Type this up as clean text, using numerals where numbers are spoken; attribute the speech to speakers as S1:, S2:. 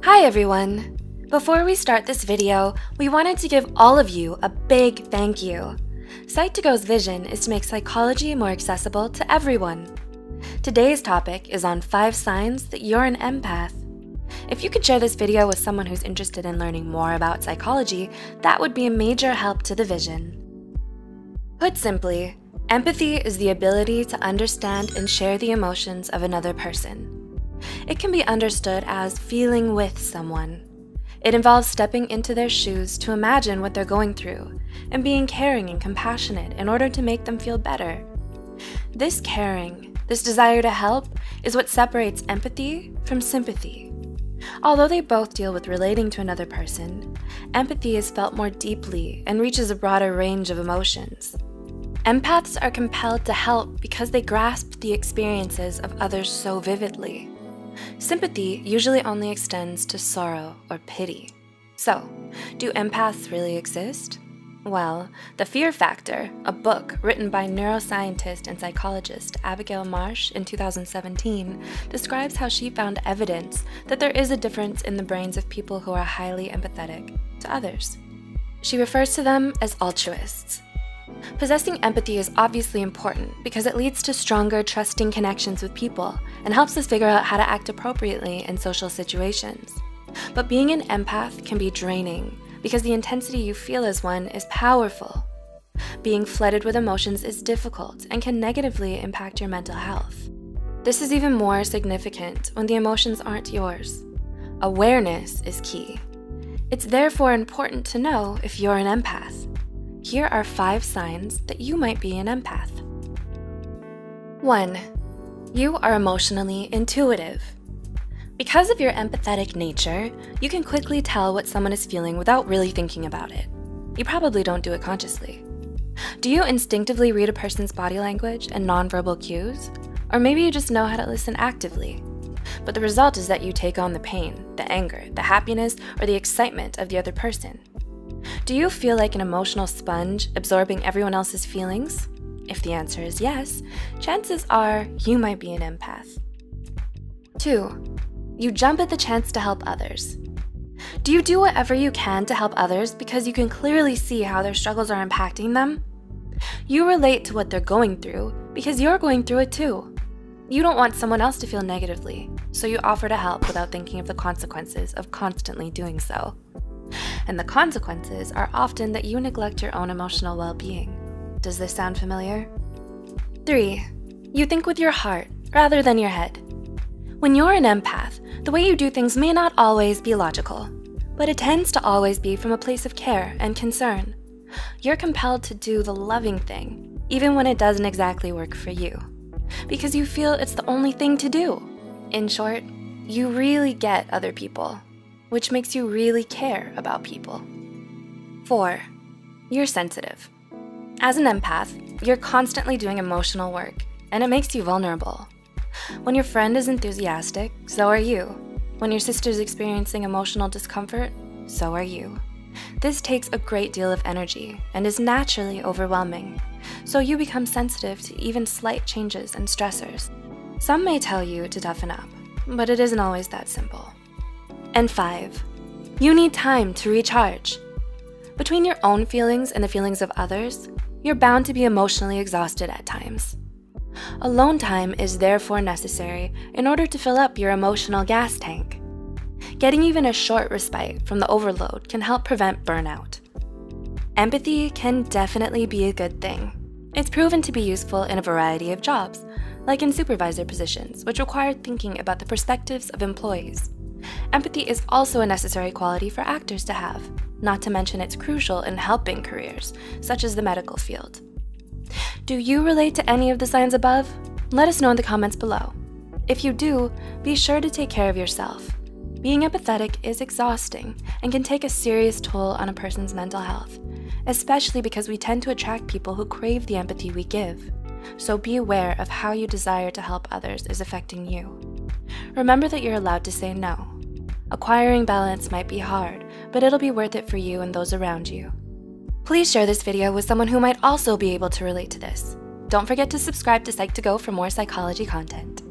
S1: Hi everyone! Before we start this video, we wanted to give all of you a big thank you. Psych2Go's vision is to make psychology more accessible to everyone. Today's topic is on 5 signs that you're an empath. If you could share this video with someone who's interested in learning more about psychology, that would be a major help to the vision. Put simply, empathy is the ability to understand and share the emotions of another person. It can be understood as feeling with someone. It involves stepping into their shoes to imagine what they're going through and being caring and compassionate in order to make them feel better. This caring, this desire to help, is what separates empathy from sympathy. Although they both deal with relating to another person, empathy is felt more deeply and reaches a broader range of emotions. Empaths are compelled to help because they grasp the experiences of others so vividly. Sympathy usually only extends to sorrow or pity. So, do empaths really exist? Well, The Fear Factor, a book written by neuroscientist and psychologist Abigail Marsh in 2017, describes how she found evidence that there is a difference in the brains of people who are highly empathetic to others. She refers to them as altruists. Possessing empathy is obviously important because it leads to stronger, trusting connections with people and helps us figure out how to act appropriately in social situations. But being an empath can be draining because the intensity you feel as one is powerful. Being flooded with emotions is difficult and can negatively impact your mental health. This is even more significant when the emotions aren't yours. Awareness is key. It's therefore important to know if you're an empath. Here are 5 signs that you might be an empath. 1. You are emotionally intuitive. Because of your empathetic nature, you can quickly tell what someone is feeling without really thinking about it. You probably don't do it consciously. Do you instinctively read a person's body language and nonverbal cues? Or maybe you just know how to listen actively. But the result is that you take on the pain, the anger, the happiness, or the excitement of the other person. Do you feel like an emotional sponge absorbing everyone else's feelings? If the answer is yes, chances are you might be an empath. 2. You jump at the chance to help others. Do you do whatever you can to help others because you can clearly see how their struggles are impacting them? You relate to what they're going through because you're going through it too. You don't want someone else to feel negatively, so you offer to help without thinking of the consequences of constantly doing so. And the consequences are often that you neglect your own emotional well-being. Does this sound familiar? 3. You think with your heart rather than your head. When you're an empath, the way you do things may not always be logical, but it tends to always be from a place of care and concern. You're compelled to do the loving thing, even when it doesn't exactly work for you, because you feel it's the only thing to do. In short, you really get other people, which makes you really care about people. 4. You're sensitive. As an empath, you're constantly doing emotional work, and it makes you vulnerable. When your friend is enthusiastic, so are you. When your sister's experiencing emotional discomfort, so are you. This takes a great deal of energy and is naturally overwhelming, so you become sensitive to even slight changes and stressors. Some may tell you to toughen up, but it isn't always that simple. And 5. You need time to recharge. Between your own feelings and the feelings of others, you're bound to be emotionally exhausted at times. Alone time is therefore necessary in order to fill up your emotional gas tank. Getting even a short respite from the overload can help prevent burnout. Empathy can definitely be a good thing. It's proven to be useful in a variety of jobs, like in supervisor positions, which require thinking about the perspectives of employees. Empathy is also a necessary quality for actors to have, not to mention it's crucial in helping careers, such as the medical field. Do you relate to any of the signs above? Let us know in the comments below. If you do, be sure to take care of yourself. Being empathetic is exhausting and can take a serious toll on a person's mental health, especially because we tend to attract people who crave the empathy we give. So be aware of how your desire to help others is affecting you. Remember that you're allowed to say no. Acquiring balance might be hard, but it'll be worth it for you and those around you. Please share this video with someone who might also be able to relate to this. Don't forget to subscribe to Psych2Go for more psychology content.